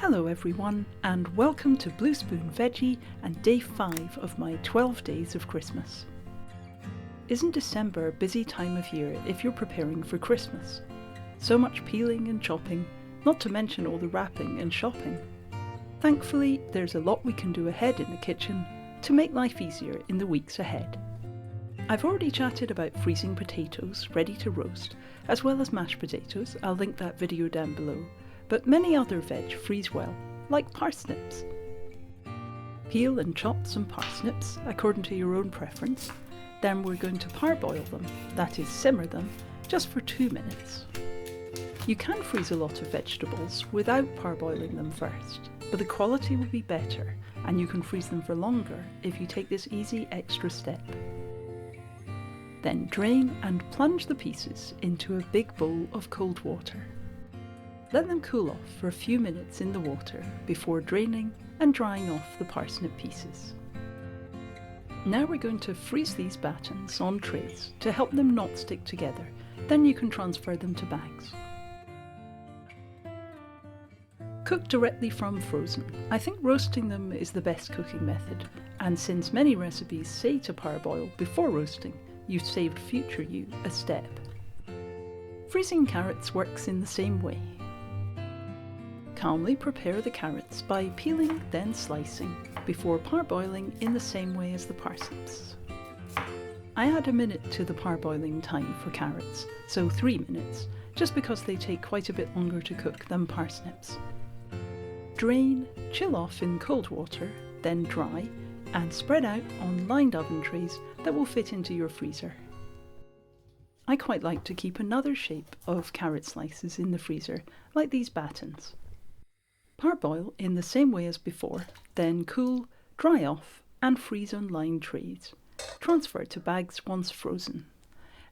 Hello everyone, and welcome to Blue Spoon Veggie and day 5 of my 12 days of Christmas. Isn't December a busy time of year if you're preparing for Christmas? So much peeling and chopping, not to mention all the wrapping and shopping. Thankfully, there's a lot we can do ahead in the kitchen to make life easier in the weeks ahead. I've already chatted about freezing potatoes ready to roast, as well as mashed potatoes. I'll link that video down below. But many other veg freeze well, like parsnips. Peel and chop some parsnips according to your own preference. Then we're going to parboil them, that is simmer them, just for 2 minutes. You can freeze a lot of vegetables without parboiling them first, but the quality will be better and you can freeze them for longer if you take this easy extra step. Then drain and plunge the pieces into a big bowl of cold water. Let them cool off for a few minutes in the water before draining and drying off the parsnip pieces. Now we're going to freeze these battens on trays to help them not stick together, then you can transfer them to bags. Cook directly from frozen. I think roasting them is the best cooking method, and since many recipes say to parboil before roasting, you've saved future you a step. Freezing carrots works in the same way. Calmly prepare the carrots by peeling then slicing before parboiling in the same way as the parsnips. I add a minute to the parboiling time for carrots, so 3 minutes, just because they take quite a bit longer to cook than parsnips. Drain, chill off in cold water, then dry, and spread out on lined oven trays that will fit into your freezer. I quite like to keep another shape of carrot slices in the freezer, like these battens. Parboil in the same way as before, then cool, dry off and freeze on lined trays. Transfer to bags once frozen.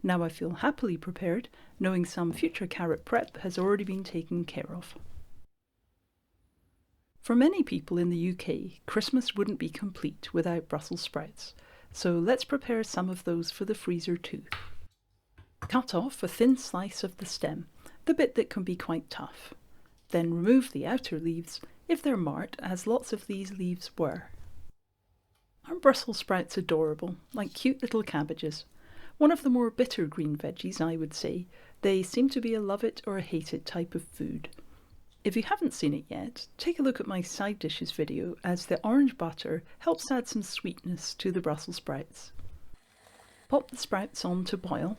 Now I feel happily prepared, knowing some future carrot prep has already been taken care of. For many people in the UK, Christmas wouldn't be complete without Brussels sprouts, so let's prepare some of those for the freezer too. Cut off a thin slice of the stem, the bit that can be quite tough. Then remove the outer leaves if they're marked, as lots of these leaves were. Aren't Brussels sprouts adorable, like cute little cabbages? One of the more bitter green veggies, I would say. They seem to be a love it or a hate it type of food. If you haven't seen it yet, take a look at my side dishes video, as the orange butter helps add some sweetness to the Brussels sprouts. Pop the sprouts on to boil.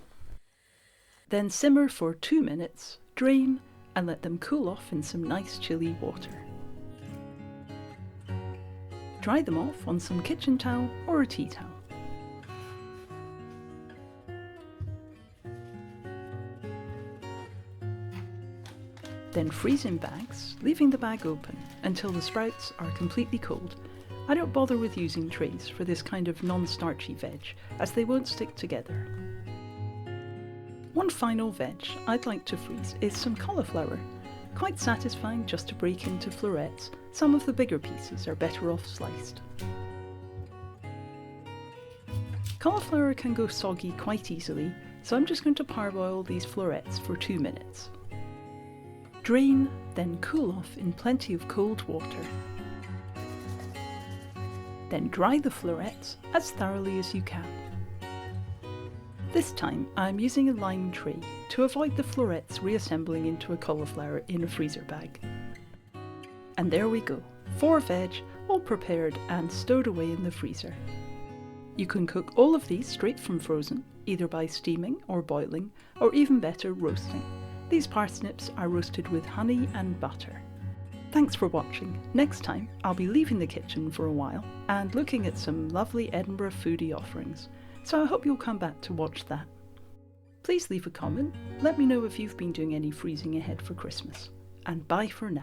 Then simmer for 2 minutes, drain, and let them cool off in some nice chilly water. Dry them off on some kitchen towel or a tea towel. Then freeze in bags, leaving the bag open until the sprouts are completely cold. I don't bother with using trays for this kind of non-starchy veg, as they won't stick together. One final veg I'd like to freeze is some cauliflower. Quite satisfying just to break into florets. Some of the bigger pieces are better off sliced. Cauliflower can go soggy quite easily, so I'm just going to parboil these florets for 2 minutes. Drain, then cool off in plenty of cold water. Then dry the florets as thoroughly as you can. This time I'm using a lined tray to avoid the florets reassembling into a cauliflower in a freezer bag. And there we go, 4 veg all prepared and stowed away in the freezer. You can cook all of these straight from frozen, either by steaming or boiling, or even better, roasting. These parsnips are roasted with honey and butter. Thanks for watching. Next time I'll be leaving the kitchen for a while and looking at some lovely Edinburgh foodie offerings. So I hope you'll come back to watch that. Please leave a comment, let me know if you've been doing any freezing ahead for Christmas, and bye for now.